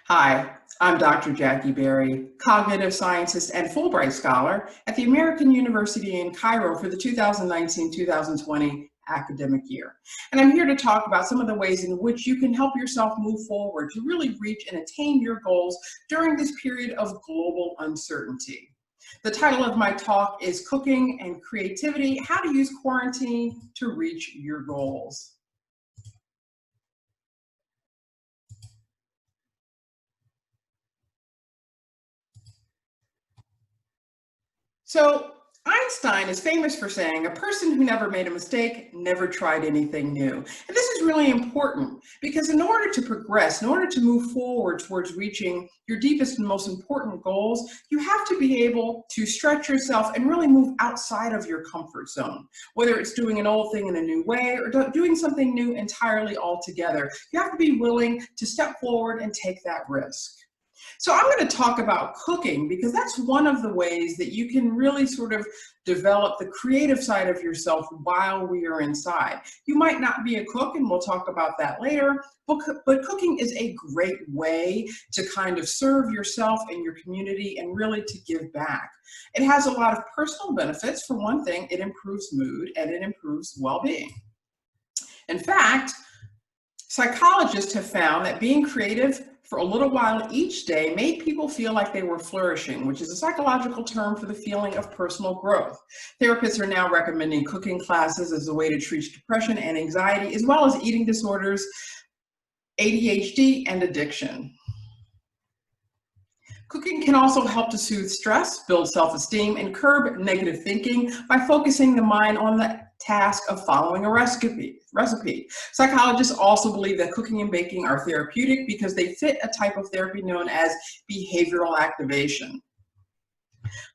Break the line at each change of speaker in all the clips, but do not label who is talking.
Hi, I'm Dr. Jackie Berry, cognitive scientist and Fulbright scholar at the American University in Cairo for the 2019-2020 academic year. And I'm here to talk about some of the ways in which you can help yourself move forward to really reach and attain your goals during this period of global uncertainty. The title of my talk is Cooking and Creativity: How to Use Quarantine to Reach Your Goals. So Einstein is famous for saying, a person who never made a mistake never tried anything new. And this is really important because in order to progress, in order to move forward towards reaching your deepest and most important goals, you have to be able to stretch yourself and really move outside of your comfort zone. Whether it's doing an old thing in a new way or doing something new entirely altogether, you have to be willing to step forward and take that risk. So I'm going to talk about cooking because that's one of the ways that you can really sort of develop the creative side of yourself while we are inside. You might not be a cook, and we'll talk about that later, but cooking is a great way to kind of serve yourself and your community and really to give back. It has a lot of personal benefits. For one thing, it improves mood and it improves well-being. In fact, psychologists have found that being creative for a little while each day made people feel like they were flourishing, which is a psychological term for the feeling of personal growth. Therapists are now recommending cooking classes as a way to treat depression and anxiety, as well as eating disorders, ADHD, and addiction. Cooking can also help to soothe stress, build self-esteem, and curb negative thinking by focusing the mind on the task of following a recipe. Psychologists also believe that cooking and baking are therapeutic because they fit a type of therapy known as behavioral activation.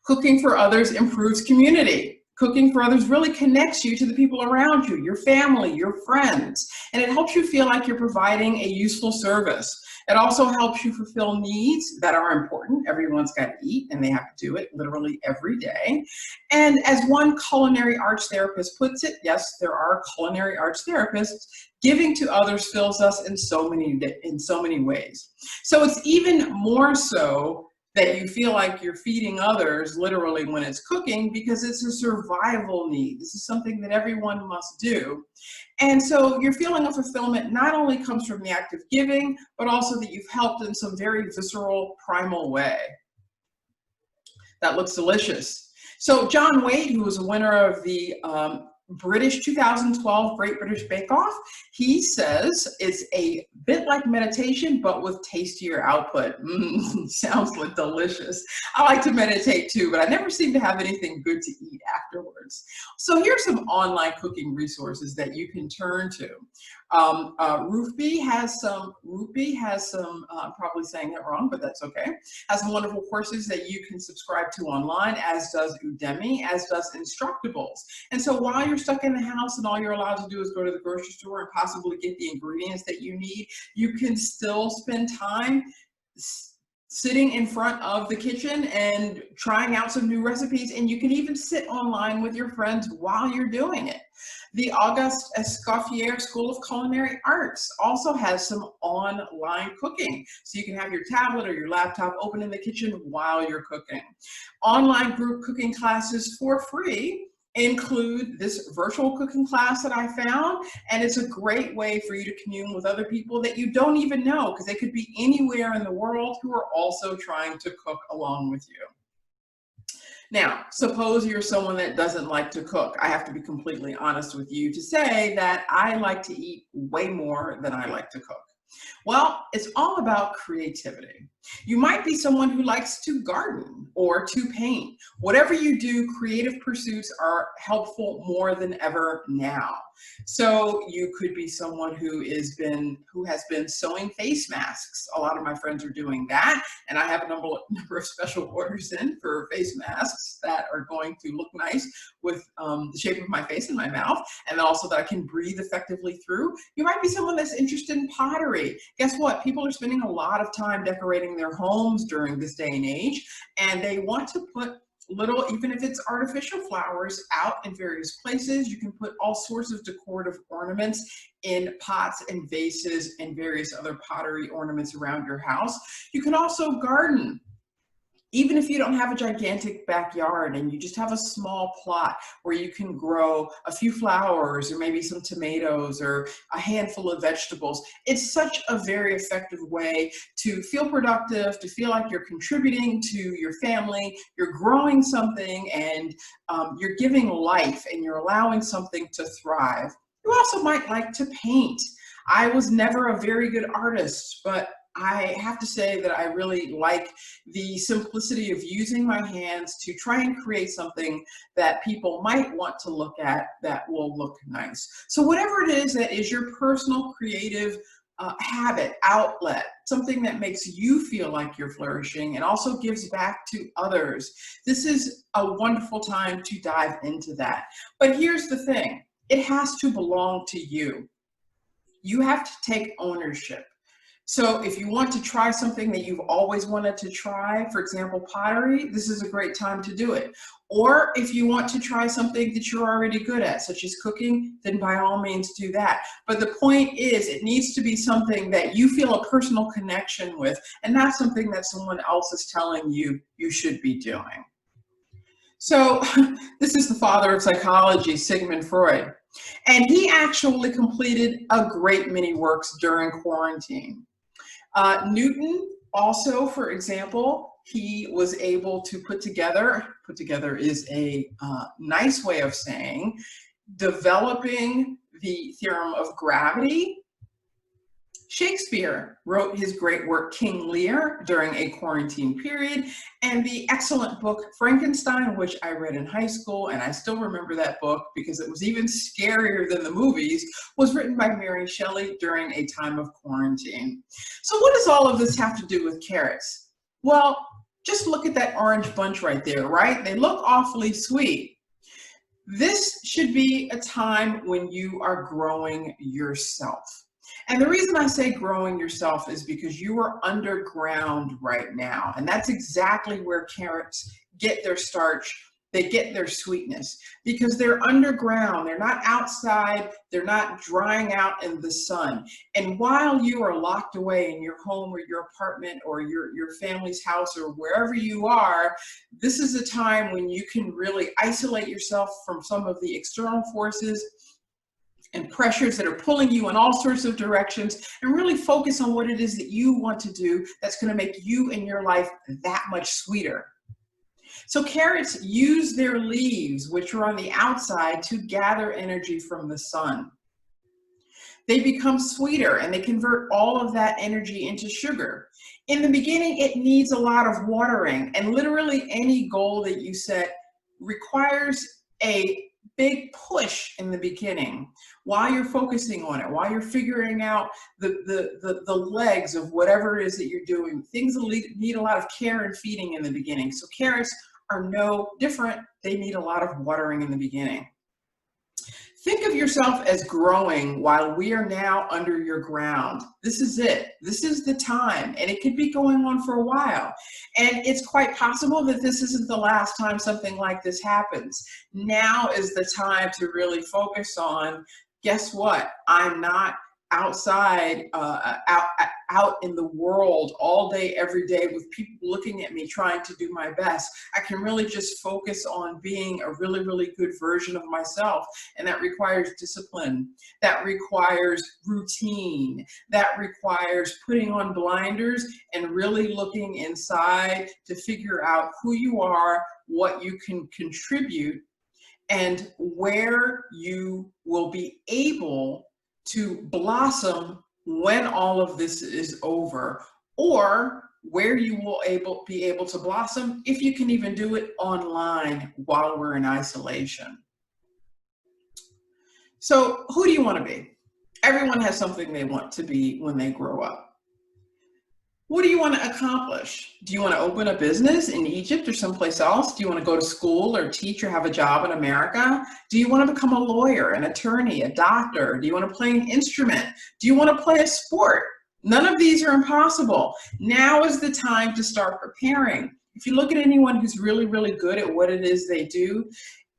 Cooking for others improves community. Cooking for others really connects you to the people around you, your family, your friends, and it helps you feel like you're providing a useful service. It also helps you fulfill needs that are important. Everyone's got to eat, and they have to do it literally every day. And as one culinary arts therapist puts it, yes, there are culinary arts therapists, giving to others fills us in so many ways. So it's even more so that you feel like you're feeding others literally when it's cooking, because it's a survival need. This is something that everyone must do. And so your feeling of fulfillment not only comes from the act of giving, but also that you've helped in some very visceral, primal way. That looks delicious. So John Wade, who was a winner of the British 2012 Great British Bake Off, he says it's a bit like meditation, but with tastier output. Sounds like delicious. I like to meditate too, but I never seem to have anything good to eat afterwards. So here's some online cooking resources that you can turn to. Roofbee has some, I'm probably saying it wrong, but that's okay, has some wonderful courses that you can subscribe to online, as does Udemy, as does Instructables. And so while you're stuck in the house and all you're allowed to do is go to the grocery store and possibly get the ingredients that you need, you can still spend time sitting in front of the kitchen and trying out some new recipes, and you can even sit online with your friends while you're doing it. The Auguste Escoffier School of Culinary Arts also has some online cooking, so you can have your tablet or your laptop open in the kitchen while you're cooking. Online group cooking classes for free include this virtual cooking class that I found, and it's a great way for you to commune with other people that you don't even know, because they could be anywhere in the world who are also trying to cook along with you. Now, suppose you're someone that doesn't like to cook. I have to be completely honest with you to say that I like to eat way more than I like to cook. Well, it's all about creativity. You might be someone who likes to garden or to paint. Whatever you do, creative pursuits are helpful more than ever now. So you could be someone who has been sewing face masks. A lot of my friends are doing that, and I have a number of special orders in for face masks that are going to look nice with the shape of my face and my mouth, and also that I can breathe effectively through. You might be someone that's interested in pottery. Guess what? People are spending a lot of time decorating their homes during this day and age, and they want to put little, even if it's artificial flowers, out in various places. You can put all sorts of decorative ornaments in pots and vases and various other pottery ornaments around your house. You can also garden. Even if you don't have a gigantic backyard and you just have a small plot where you can grow a few flowers or maybe some tomatoes or a handful of vegetables, it's such a very effective way to feel productive, to feel like you're contributing to your family, you're growing something, and you're giving life and you're allowing something to thrive. You also might like to paint. I was never a very good artist, but I have to say that I really like the simplicity of using my hands to try and create something that people might want to look at that will look nice. So whatever it is that is your personal creative habit, outlet, something that makes you feel like you're flourishing and also gives back to others, this is a wonderful time to dive into that. But here's the thing, it has to belong to you. You have to take ownership. So if you want to try something that you've always wanted to try, for example, pottery, this is a great time to do it. Or if you want to try something that you're already good at, such as cooking, then by all means do that. But the point is, it needs to be something that you feel a personal connection with, and not something that someone else is telling you you should be doing. So this is the father of psychology, Sigmund Freud. And he actually completed a great many works during quarantine. Newton also, for example, he was able to put together is a nice way of saying, developing the theorem of gravity. Shakespeare wrote his great work King Lear during a quarantine period, and the excellent book Frankenstein, which I read in high school, and I still remember that book because it was even scarier than the movies, was written by Mary Shelley during a time of quarantine. So what does all of this have to do with carrots? Well, just look at that orange bunch right there, right? They look awfully sweet. This should be a time when you are growing yourself. And the reason I say growing yourself is because you are underground right now. And that's exactly where carrots get their starch, they get their sweetness, because they're underground, they're not outside, they're not drying out in the sun. And while you are locked away in your home or your apartment or your family's house or wherever you are, this is a time when you can really isolate yourself from some of the external forces and pressures that are pulling you in all sorts of directions, and really focus on what it is that you want to do that's going to make you and your life that much sweeter. So carrots use their leaves, which are on the outside, to gather energy from the sun. They become sweeter and they convert all of that energy into sugar. In the beginning, it needs a lot of watering, and literally any goal that you set requires a big push in the beginning while you're focusing on it, while you're figuring out the legs of whatever it is that you're doing. Things need a lot of care and feeding in the beginning. So carrots are no different. They need a lot of watering in the beginning. Think of yourself as growing while we are now under your ground. This is it. This is the time, and it could be going on for a while. And it's quite possible that this isn't the last time something like this happens. Now is the time to really focus on, guess what? I'm not outside, out in the world all day, every day with people looking at me trying to do my best. I can really just focus on being a really, really good version of myself. And that requires discipline. That requires routine. That requires putting on blinders and really looking inside to figure out who you are, what you can contribute, and where you will be able to blossom when all of this is over, or where you will be able to blossom if you can even do it online while we're in isolation. So who do you want to be? Everyone has something they want to be when they grow up. What do you want to accomplish? Do you want to open a business in Egypt or someplace else? Do you want to go to school or teach or have a job in America? Do you want to become a lawyer, an attorney, a doctor? Do you want to play an instrument? Do you want to play a sport? None of these are impossible. Now is the time to start preparing. if you look at anyone who's really, really good at what it is they do,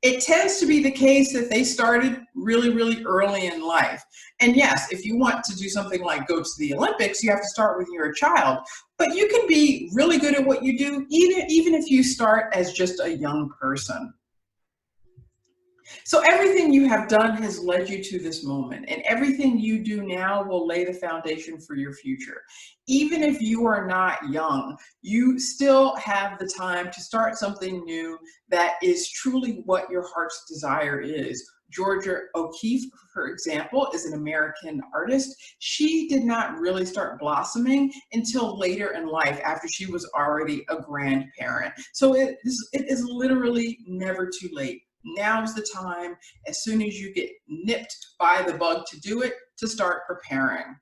it tends to be the case that they started really, really early in life. And yes, if you want to do something like go to the Olympics, you have to start when you're a child. But you can be really good at what you do, even if you start as just a young person. So everything you have done has led you to this moment, and everything you do now will lay the foundation for your future. Even if you are not young, you still have the time to start something new that is truly what your heart's desire is. Georgia O'Keeffe, for example, is an American artist. She did not really start blossoming until later in life, after she was already a grandparent. So it is literally never too late. Now's the time, as soon as you get nipped by the bug to do it, to start preparing.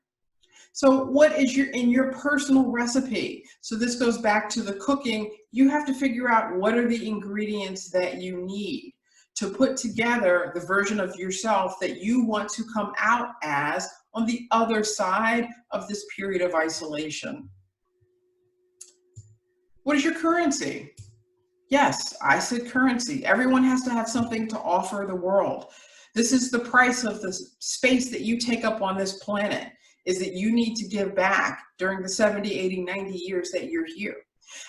So what is in your personal recipe? So this goes back to the cooking. You have to figure out what are the ingredients that you need to put together the version of yourself that you want to come out as on the other side of this period of isolation. What is your currency? Yes, I said currency. Everyone has to have something to offer the world. This is the price of the space that you take up on this planet, is that you need to give back during the 70, 80, 90 years that you're here.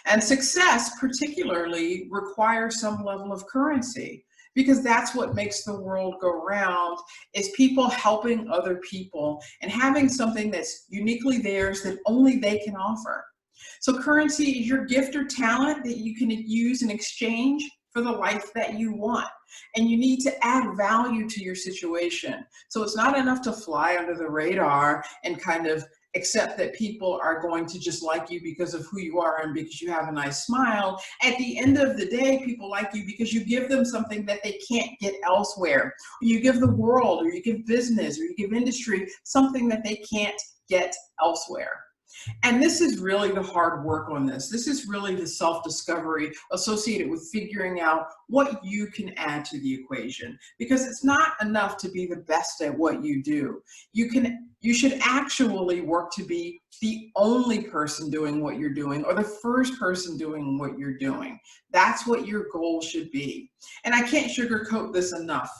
And success particularly requires some level of currency, because that's what makes the world go round, is people helping other people and having something that's uniquely theirs that only they can offer. So currency is your gift or talent that you can use in exchange for the life that you want. And you need to add value to your situation. So it's not enough to fly under the radar and kind of accept that people are going to just like you because of who you are and because you have a nice smile. At the end of the day, people like you because you give them something that they can't get elsewhere. Or you give the world, or you give business, or you give industry something that they can't get elsewhere. And this is really the hard work on this. This is really the self-discovery associated with figuring out what you can add to the equation, because it's not enough to be the best at what you do. You should actually work to be the only person doing what you're doing, or the first person doing what you're doing. That's what your goal should be. And I can't sugarcoat this enough.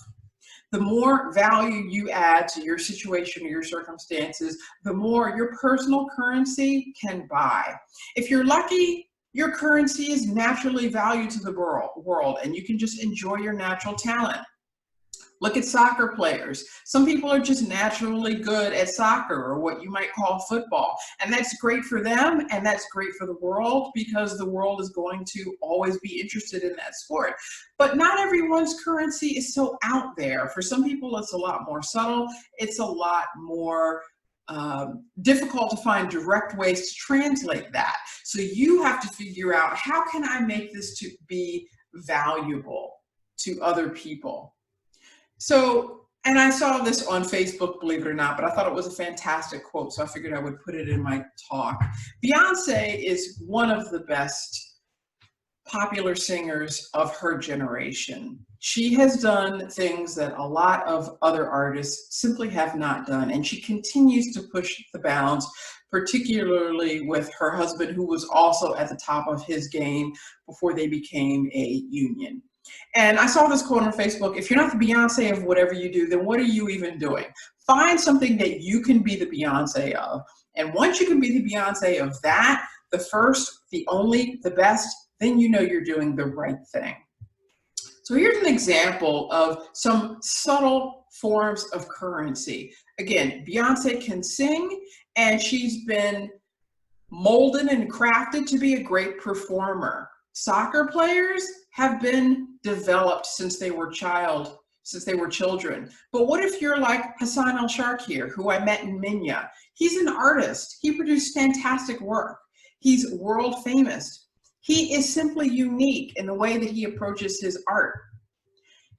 The more value you add to your situation or your circumstances, the more your personal currency can buy. If you're lucky, your currency is naturally valued to the world, and you can just enjoy your natural talent. Look at soccer players. Some people are just naturally good at soccer, or what you might call football. And that's great for them, and that's great for the world, because the world is going to always be interested in that sport. But not everyone's currency is so out there. For some people, it's a lot more subtle. It's a lot more difficult to find direct ways to translate that. So you have to figure out, how can I make this to be valuable to other people? So, and I saw this on Facebook, believe it or not, but I thought it was a fantastic quote, so I figured I would put it in my talk. Beyonce is one of the best popular singers of her generation. She has done things that a lot of other artists simply have not done, and she continues to push the bounds, particularly with her husband, who was also at the top of his game before they became a union. And I saw this quote on Facebook: if you're not the Beyonce of whatever you do, then what are you even doing? Find something that you can be the Beyonce of. And once you can be the Beyonce of that, the first, the only, the best, then you know you're doing the right thing. So here's an example of some subtle forms of currency. Again, Beyonce can sing, and she's been molded and crafted to be a great performer. Soccer players have been developed since they were children. But what if you're like Hasanul Shark here, who I met in Minya? He's an artist. He produced fantastic work. He's world famous. He is simply unique in the way that he approaches his art.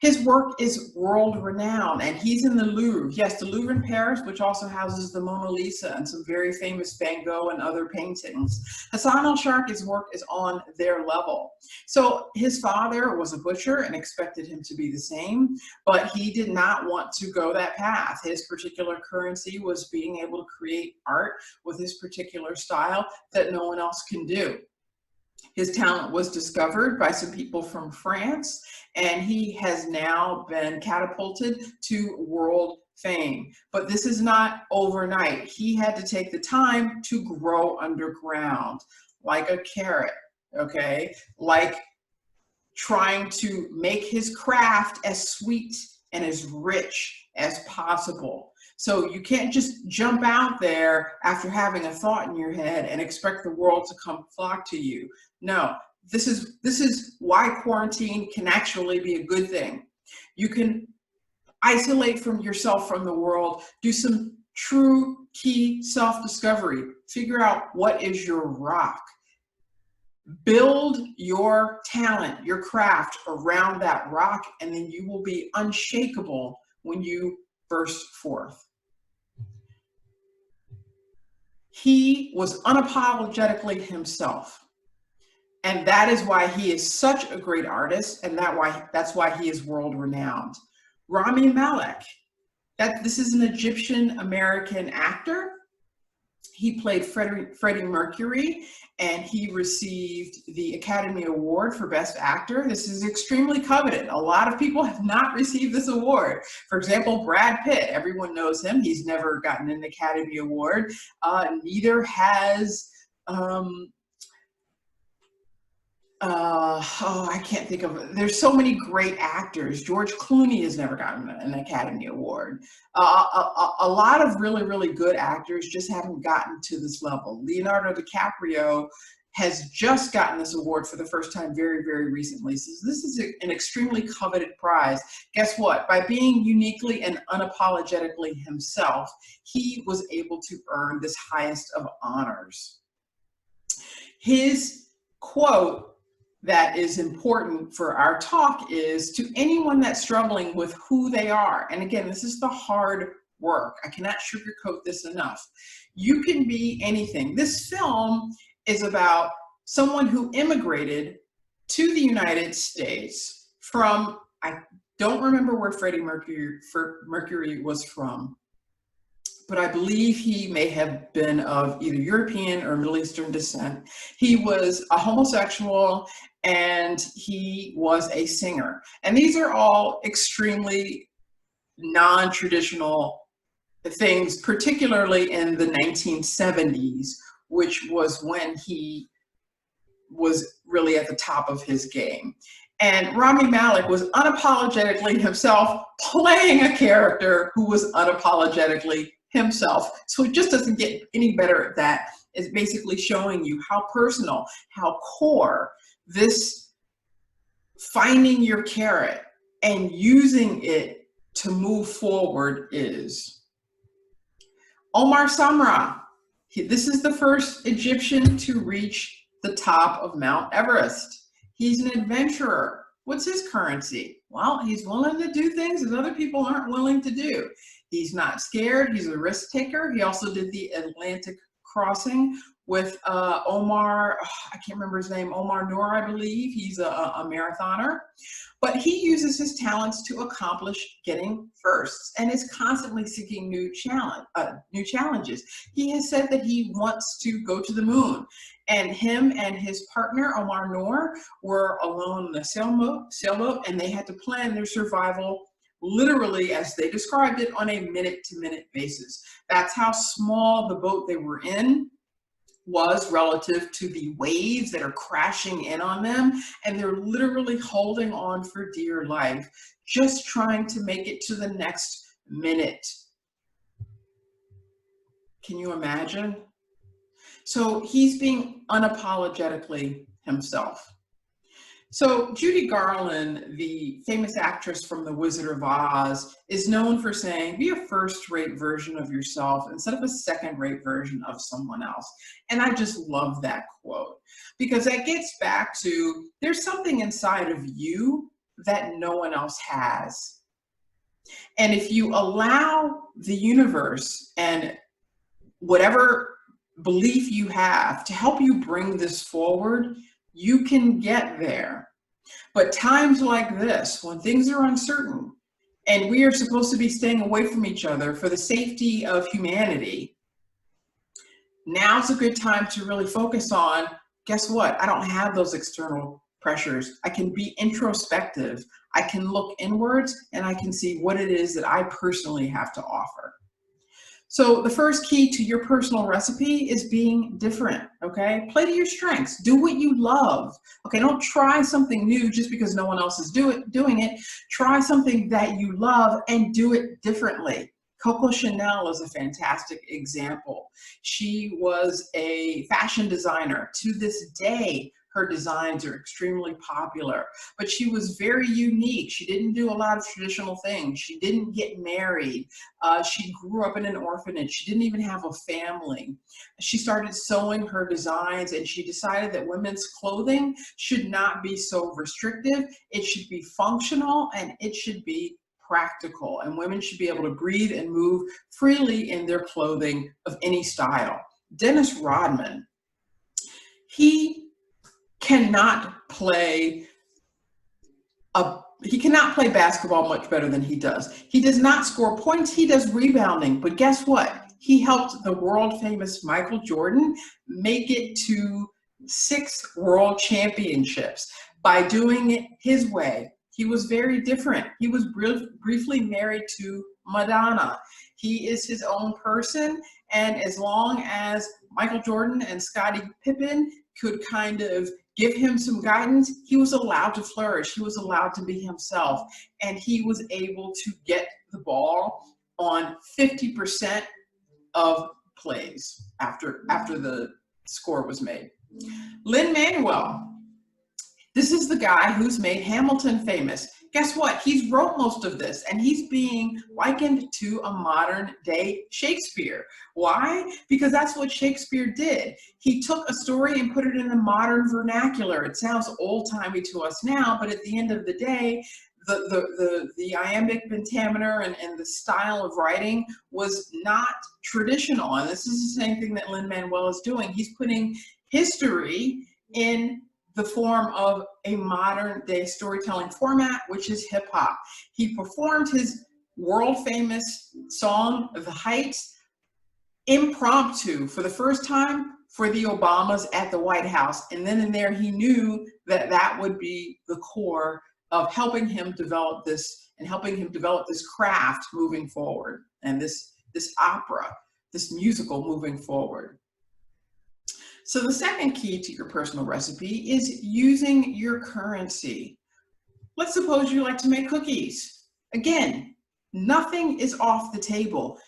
His work is world renowned, and he's in the Louvre. Yes, the Louvre in Paris, which also houses the Mona Lisa and some very famous Van Gogh and other paintings. Hasanul Shark's work is on their level. So his father was a butcher and expected him to be the same, but he did not want to go that path. His particular currency was being able to create art with his particular style that no one else can do. His talent was discovered by some people from France, and he has now been catapulted to world fame. But this is not overnight. He had to take the time to grow underground, like a carrot, okay? Like trying to make his craft as sweet and as rich as possible. So you can't just jump out there after having a thought in your head and expect the world to come flock to you. No, this is why quarantine can actually be a good thing. You can isolate from yourself from the world, do some true key self-discovery, figure out what is your rock. Build your talent, your craft around that rock, and then you will be unshakable when you burst forth. He was unapologetically himself. And that is why he is such a great artist, and that's why he is world renowned. Rami Malek, this is an Egyptian-American actor. He played Freddie Mercury, and he received the Academy Award for Best Actor. This is extremely coveted. A lot of people have not received this award. For example, Brad Pitt, everyone knows him. He's never gotten an Academy Award. Neither has, I can't think of it. There's so many great actors. George Clooney has never gotten an Academy Award. A lot of really, really good actors just haven't gotten to this level. Leonardo DiCaprio has just gotten this award for the first time very, very recently. So this is an extremely coveted prize. Guess what? By being uniquely and unapologetically himself, he was able to earn this highest of honors. His quote that is important for our talk is, to anyone that's struggling with who they are, and again, this is the hard work. I cannot sugarcoat this enough. You can be anything. This film is about someone who immigrated to the United States from, I don't remember where Freddie Mercury was from, but I believe he may have been of either European or Middle Eastern descent. He was a homosexual and he was a singer. And these are all extremely non-traditional things, particularly in the 1970s, which was when he was really at the top of his game. And Rami Malek was unapologetically himself, playing a character who was unapologetically himself. So it just doesn't get any better at that. It's basically showing you how personal, how core this finding your carrot and using it to move forward is. Omar Samara, this is the first Egyptian to reach the top of Mount Everest. He's an adventurer. What's his currency? Well, he's willing to do things that other people aren't willing to do. He's not scared. He's a risk taker. He also did the Atlantic crossing with Omar, I can't remember his name, Omar Noor, I believe. He's a marathoner. But he uses his talents to accomplish getting firsts and is constantly seeking new challenges. He has said that he wants to go to the moon. And him and his partner, Omar Noor, were alone in a sailboat, and they had to plan their survival literally, as they described it, on a minute-to-minute basis. That's how small the boat they were in was relative to the waves that are crashing in on them, and they're literally holding on for dear life, just trying to make it to the next minute. Can you imagine? So he's being unapologetically himself. So Judy Garland, the famous actress from The Wizard of Oz, is known for saying, be a first-rate version of yourself instead of a second-rate version of someone else. And I just love that quote, because that gets back to, there's something inside of you that no one else has. And if you allow the universe and whatever belief you have to help you bring this forward, you can get there. But times like this, when things are uncertain and we are supposed to be staying away from each other for the safety of humanity, now's a good time to really focus on Guess what? I don't have those external pressures. I can be introspective. I can look inwards and I can see what it is that I personally have to offer. So the first key to your personal recipe is being different, okay? Play to your strengths. Do what you love, okay? Don't try something new just because no one else is doing it. Try something that you love and do it differently. Coco Chanel is a fantastic example. She was a fashion designer. To this day, her designs are extremely popular, but she was very unique. She didn't do a lot of traditional things. She didn't get married. She grew up in an orphanage. She didn't even have a family. She started sewing her designs, and she decided that women's clothing should not be so restrictive. It should be functional and it should be practical, and women should be able to breathe and move freely in their clothing of any style. Dennis Rodman, he cannot play basketball much better than he does. He does not score points, he does rebounding, but guess what? He helped the world famous Michael Jordan make it to 6 world championships by doing it his way. He was very different. He was briefly married to Madonna. He is his own person, and as long as Michael Jordan and Scottie Pippen could kind of give him some guidance, he was allowed to flourish. He was allowed to be himself, and he was able to get the ball on 50% of plays after the score was made. Lin-Manuel, this is the guy who's made Hamilton famous. Guess what? He's wrote most of this, and he's being likened to a modern day Shakespeare. Why? Because that's what Shakespeare did. He took a story and put it in the modern vernacular. It sounds old-timey to us now, but at the end of the day, the iambic pentameter and the style of writing was not traditional. And this is the same thing that Lin-Manuel is doing. He's putting history in the form of a modern day storytelling format, which is hip hop. He performed his world famous song, The Heights, impromptu for the first time for the Obamas at the White House. And then in there, he knew that that would be the core of helping him develop this and helping him develop this craft moving forward, and this opera, this musical moving forward. So the second key to your personal recipe is using your currency. Let's suppose you like to make cookies. Again, nothing is off the table.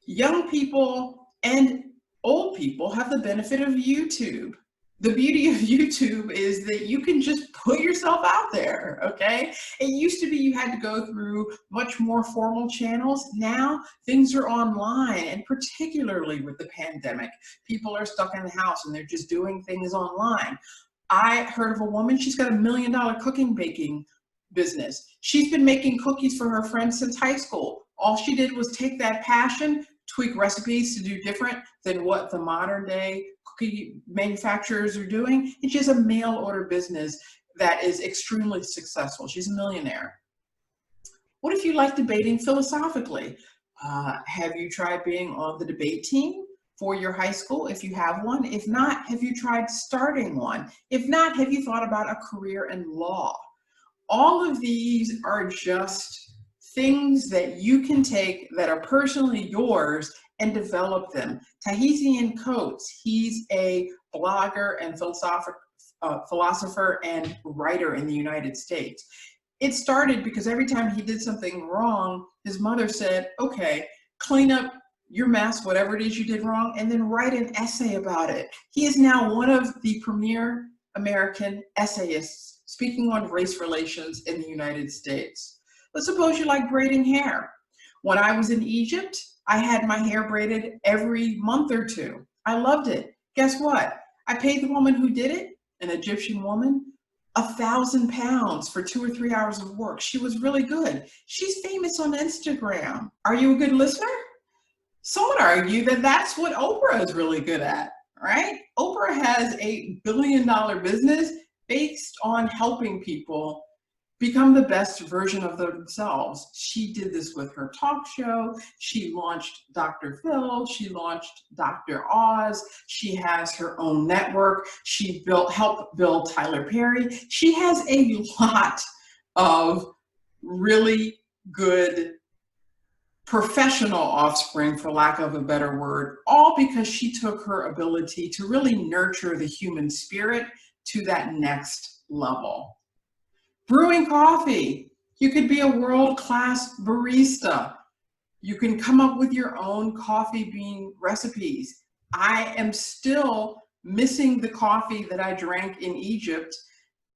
Young people and old people have the benefit of YouTube. The beauty of YouTube is that you can just put yourself out there, okay? It used to be you had to go through much more formal channels. Now things are online, and particularly with the pandemic, people are stuck in the house and they're just doing things online. I heard of a woman, she's got $1 million cooking baking business. She's been making cookies for her friends since high school. All she did was take that passion, tweak recipes to do different than what the modern day cookie manufacturers are doing. It's just a mail order business that is extremely successful. She's a millionaire. What if you like debating philosophically? Have you tried being on the debate team for your high school, if you have one? If not, have you tried starting one? If not, have you thought about a career in law? All of these are just things that you can take that are personally yours and develop them. Tahitian Coates, he's a blogger and philosopher and writer in the United States. It started because every time he did something wrong, his mother said, okay, clean up your mess, whatever it is you did wrong, and then write an essay about it. He is now one of the premier American essayists speaking on race relations in the United States. Let's suppose you like braiding hair. When I was in Egypt, I had my hair braided every month or two. I loved it. Guess what? I paid the woman who did it, an Egyptian woman, 1,000 pounds for 2 or 3 hours of work. She was really good. She's famous on Instagram. Are you a good listener? Some would argue that that's what Oprah is really good at, right? Oprah has a $1 billion business based on helping people become the best version of themselves. She did this with her talk show. She launched Dr. Phil. She launched Dr. Oz. She has her own network. She helped build Tyler Perry. She has a lot of really good professional offspring, for lack of a better word, all because she took her ability to really nurture the human spirit to that next level. Brewing coffee. You could be a world-class barista. You can come up with your own coffee bean recipes. I am still missing the coffee that I drank in Egypt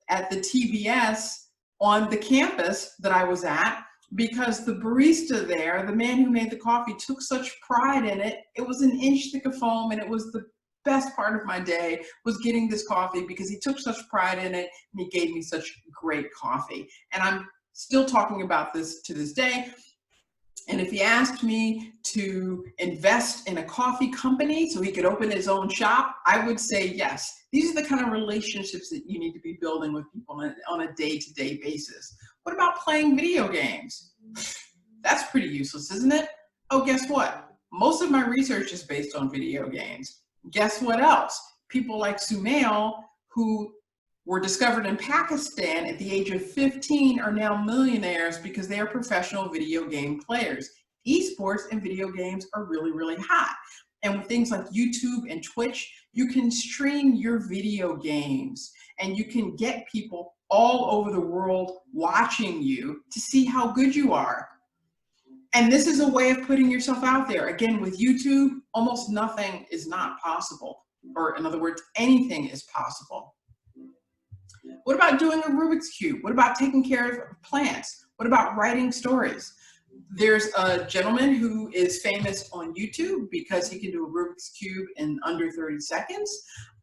at the TBS on the campus that I was at, because the barista there, the man who made the coffee, took such pride in it. It was an inch thick of foam, and it was the best part of my day was getting this coffee because he took such pride in it and he gave me such great coffee. And I'm still talking about this to this day. And if he asked me to invest in a coffee company so he could open his own shop, I would say yes. These are the kind of relationships that you need to be building with people on a day-to-day basis. What about playing video games? That's pretty useless, isn't it? Oh, guess what? Most of my research is based on video games. Guess what else? People like Sumail, who were discovered in Pakistan at the age of 15, are now millionaires because they are professional video game players. Esports and video games are really, really hot. And with things like YouTube and Twitch, you can stream your video games and you can get people all over the world watching you to see how good you are. And this is a way of putting yourself out there. Again, with YouTube, almost nothing is not possible. Or in other words, anything is possible. What about doing a Rubik's Cube? What about taking care of plants? What about writing stories? There's a gentleman who is famous on YouTube because he can do a Rubik's Cube in under 30 seconds.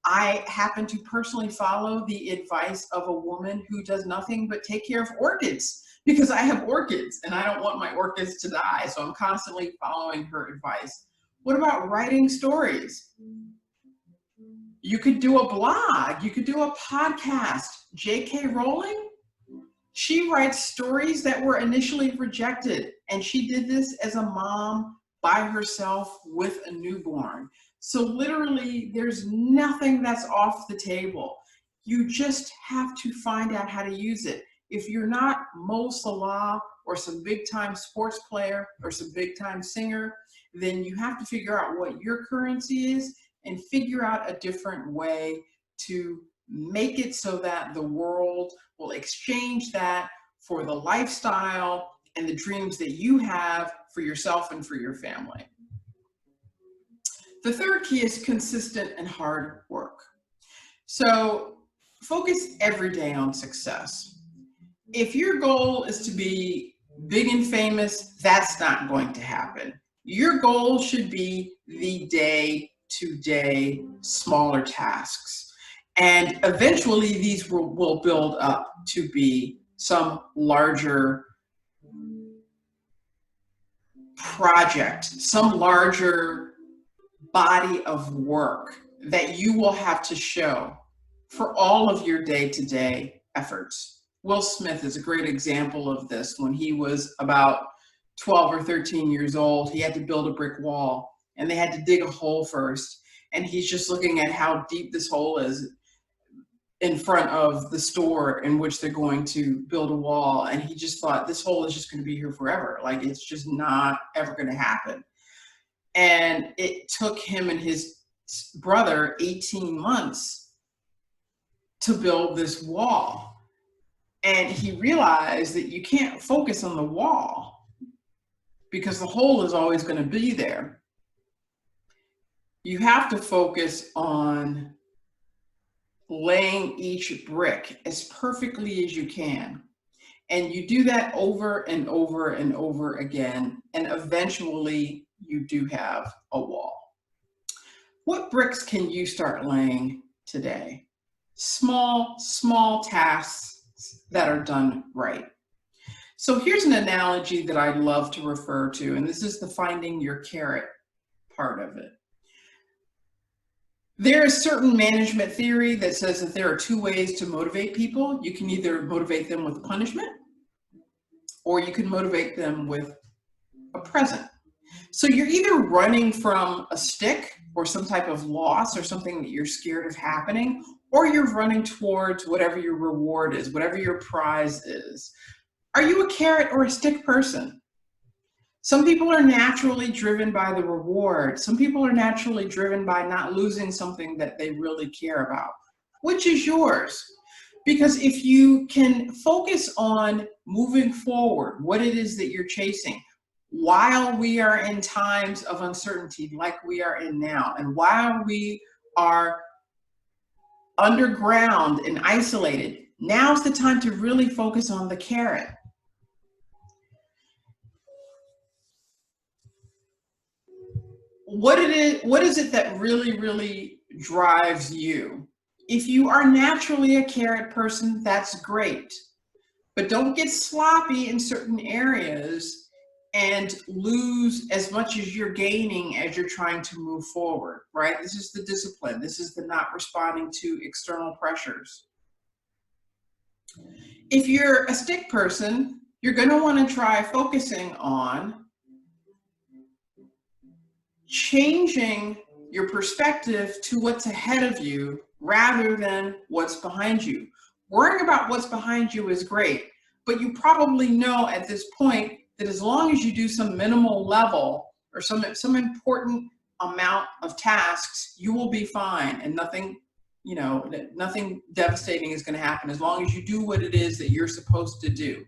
I happen to personally follow the advice of a woman who does nothing but take care of orchids, because I have orchids and I don't want my orchids to die. So I'm constantly following her advice. What about writing stories? You could do a blog. You could do a podcast. J.K. Rowling, she writes stories that were initially rejected. And she did this as a mom by herself with a newborn. So literally, there's nothing that's off the table. You just have to find out how to use it. If you're not Mo Salah or some big-time sports player or some big-time singer, then you have to figure out what your currency is and figure out a different way to make it so that the world will exchange that for the lifestyle and the dreams that you have for yourself and for your family. The third key is consistent and hard work. So focus every day on success. If your goal is to be big and famous, that's not going to happen. Your goal should be the day-to-day smaller tasks. And eventually these will build up to be some larger project, some larger body of work that you will have to show for all of your day-to-day efforts. Will Smith is a great example of this. When he was about 12 or 13 years old, he had to build a brick wall and they had to dig a hole first. And he's just looking at how deep this hole is in front of the store in which they're going to build a wall. And he just thought, this hole is just going to be here forever. Like, it's just not ever going to happen. And it took him and his brother 18 months to build this wall. And he realized that you can't focus on the wall because the hole is always going to be there. You have to focus on laying each brick as perfectly as you can. And you do that over and over and over again. And eventually you do have a wall. What bricks can you start laying today? Small tasks that are done right. So here's an analogy that I love to refer to, and this is the finding your carrot part of it. There is certain management theory that says that there are two ways to motivate people. You can either motivate them with punishment, or you can motivate them with a present. So you're either running from a stick or some type of loss or something that you're scared of happening, or you're running towards whatever your reward is, whatever your prize is. Are you a carrot or a stick person? Some people are naturally driven by the reward. Some people are naturally driven by not losing something that they really care about. Which is yours? Because if you can focus on moving forward, what it is that you're chasing, while we are in times of uncertainty like we are in now, and while we are underground and isolated, now's the time to really focus on the carrot. What is it that really drives you? If you are naturally a carrot person, that's great. But don't get sloppy in certain areas and lose as much as you're gaining as you're trying to move forward, right? This is the discipline. This is the not responding to external pressures. If you're a stick person, you're going to want to try focusing on changing your perspective to what's ahead of you rather than what's behind you. Worrying about what's behind you is great, but you probably know at this point that as long as you do some minimal level or some important amount of tasks, you will be fine, and nothing devastating is going to happen as long as you do what it is that you're supposed to do.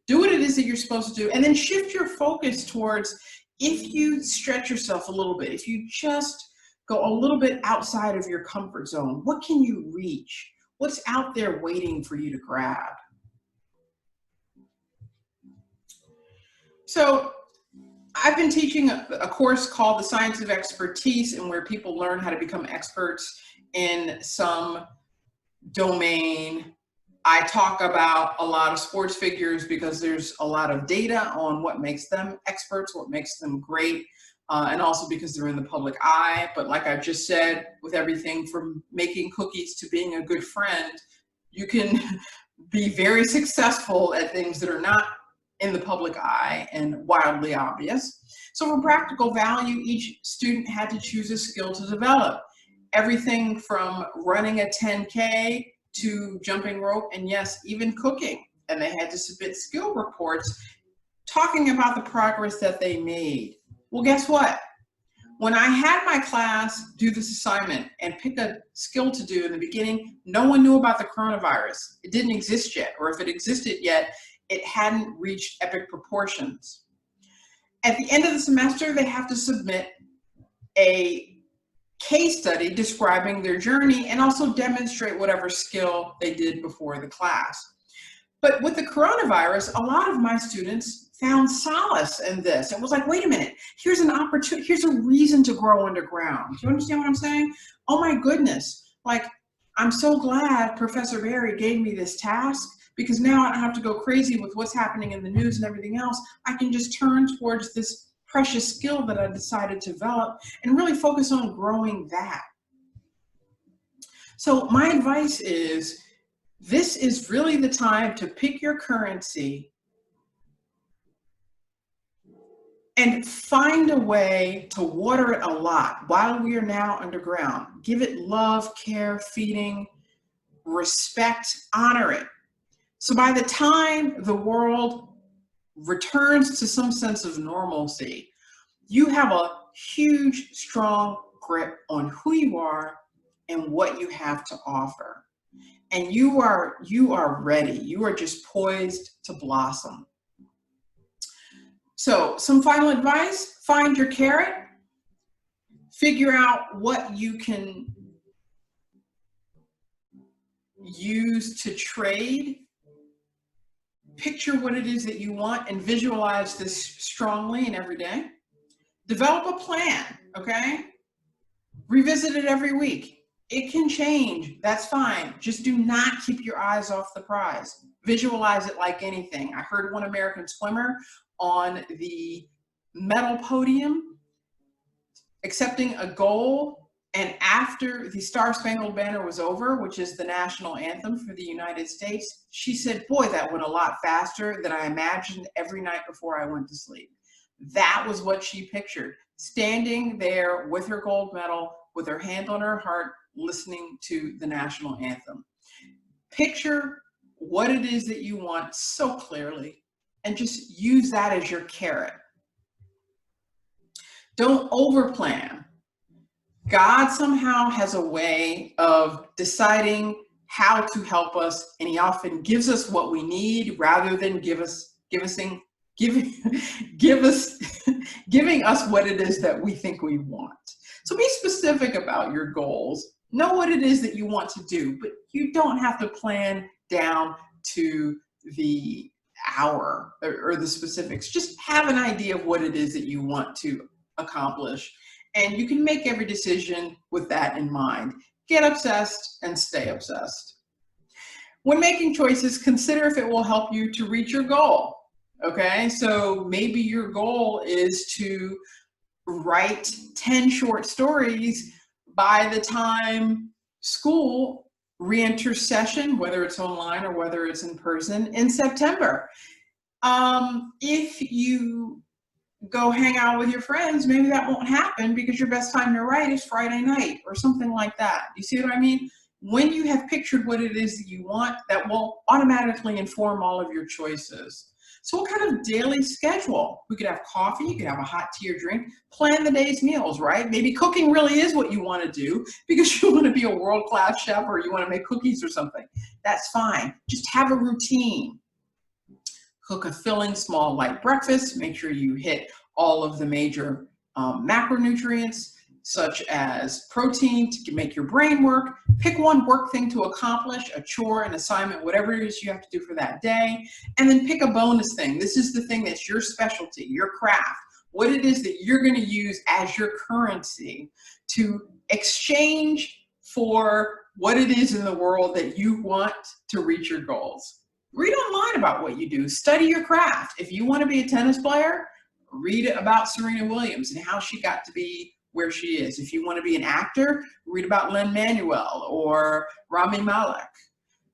Do what it is that you're supposed to do, and then shift your focus towards, if you stretch yourself a little bit, if you just go a little bit outside of your comfort zone, what can you reach? What's out there waiting for you to grab? So I've been teaching a course called The Science of Expertise, and where people learn how to become experts in some domain. I talk about a lot of sports figures because there's a lot of data on what makes them experts, what makes them great, and also because they're in the public eye. But like I just said, with everything from making cookies to being a good friend, you can be very successful at things that are not in the public eye and wildly obvious. So for practical value, each student had to choose a skill to develop. Everything from running a 10K to jumping rope, and yes, even cooking. And they had to submit skill reports talking about the progress that they made. Well, guess what? When I had my class do this assignment and pick a skill to do in the beginning, no one knew about the coronavirus. It didn't exist yet, or if it existed yet, it hadn't reached epic proportions. At the end of the semester, they have to submit a case study describing their journey and also demonstrate whatever skill they did before the class. But with the coronavirus, a lot of my students found solace in this. It was like, wait a minute, here's an opportunity, here's a reason to grow underground. Do you understand what I'm saying? Oh my goodness, like, I'm so glad Professor Barry gave me this task, because now I don't have to go crazy with what's happening in the news and everything else. I can just turn towards this precious skill that I decided to develop and really focus on growing that. So my advice is, this is really the time to pick your currency and find a way to water it a lot while we are now underground. Give it love, care, feeding, respect, honor it. So by the time the world returns to some sense of normalcy, you have a huge, strong grip on who you are and what you have to offer. And you are ready. You are just poised to blossom. So some final advice: find your carrot, figure out what you can use to trade, picture what it is that you want and visualize this strongly and every day. Develop a plan, okay? Revisit it every week. It can change, that's fine. Just do not keep your eyes off the prize. Visualize it like anything. I heard one American swimmer on the medal podium accepting a goal And after the Star-Spangled Banner was over, which is the national anthem for the United States, she said, boy, that went a lot faster than I imagined every night before I went to sleep. That was what she pictured, standing there with her gold medal, with her hand on her heart, listening to the national anthem. Picture what it is that you want so clearly and just use that as your carrot. Don't overplan. God somehow has a way of deciding how to help us, and he often gives us what we need rather than giving us what it is that we think we want. So be specific about your goals. Know what it is that you want to do, but you don't have to plan down to the hour or the specifics. Just have an idea of what it is that you want to accomplish. And you can make every decision with that in mind. Get obsessed and stay obsessed. When making choices, consider if it will help you to reach your goal. Okay, so maybe your goal is to write 10 short stories by the time school re-enters session, whether it's online or whether it's in person, in September. If you go hang out with your friends, maybe that won't happen because your best time to write is Friday night or something like that. You see what I mean? When you have pictured what it is that you want, that will automatically inform all of your choices. So what kind of daily schedule? We could have coffee, you could have a hot tea or drink, plan the day's meals, right? Maybe cooking really is what you want to do because you want to be a world-class chef or you want to make cookies or something. That's fine. Just have a routine. Cook a filling, small, light breakfast. Make sure you hit all of the major macronutrients, such as protein to make your brain work. Pick one work thing to accomplish, a chore, an assignment, whatever it is you have to do for that day. And then pick a bonus thing. This is the thing that's your specialty, your craft, what it is that you're going to use as your currency to exchange for what it is in the world that you want to reach your goals. Read online about what you do. Study your craft. If you want to be a tennis player, read about Serena Williams and how she got to be where she is. If you want to be an actor, read about Lin-Manuel or Rami Malek.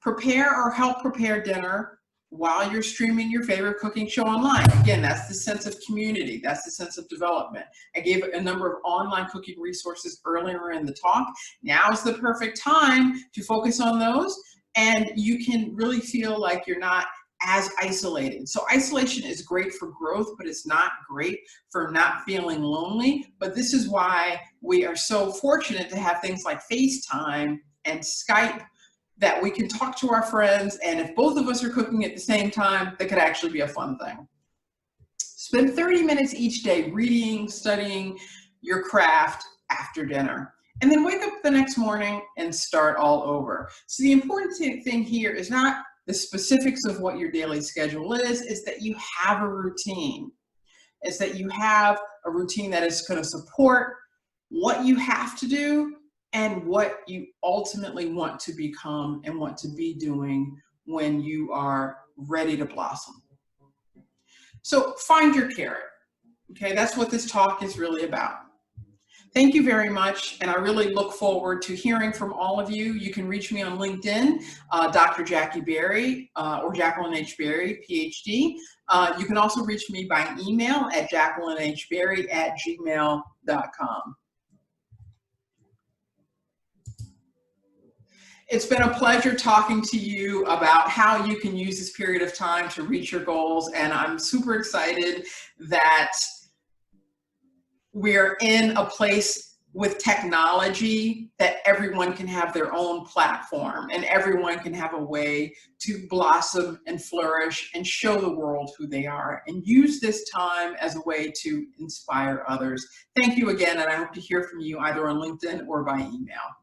Prepare or help prepare dinner while you're streaming your favorite cooking show online. Again, that's the sense of community. That's the sense of development. I gave a number of online cooking resources earlier in the talk. Now is the perfect time to focus on those, and you can really feel like you're not as isolated. So isolation is great for growth, but it's not great for not feeling lonely. But this is why we are so fortunate to have things like FaceTime and Skype that we can talk to our friends, and if both of us are cooking at the same time, that could actually be a fun thing. Spend 30 minutes each day reading, studying your craft after dinner, and then wake up the next morning and start all over. So the important thing here is not the specifics of what your daily schedule is that you have a routine. It's that you have a routine that is going to support what you have to do and what you ultimately want to become and want to be doing when you are ready to blossom. So find your carrot. Okay, that's what this talk is really about. Thank you very much, and I really look forward to hearing from all of you. You can reach me on LinkedIn, Dr. Jackie Berry, or Jacqueline H. Berry, PhD. You can also reach me by email at jacquelinehberry@gmail.com. It's been a pleasure talking to you about how you can use this period of time to reach your goals, and I'm super excited that we're in a place with technology that everyone can have their own platform and everyone can have a way to blossom and flourish and show the world who they are, and use this time as a way to inspire others. Thank you again, and I hope to hear from you either on LinkedIn or by email.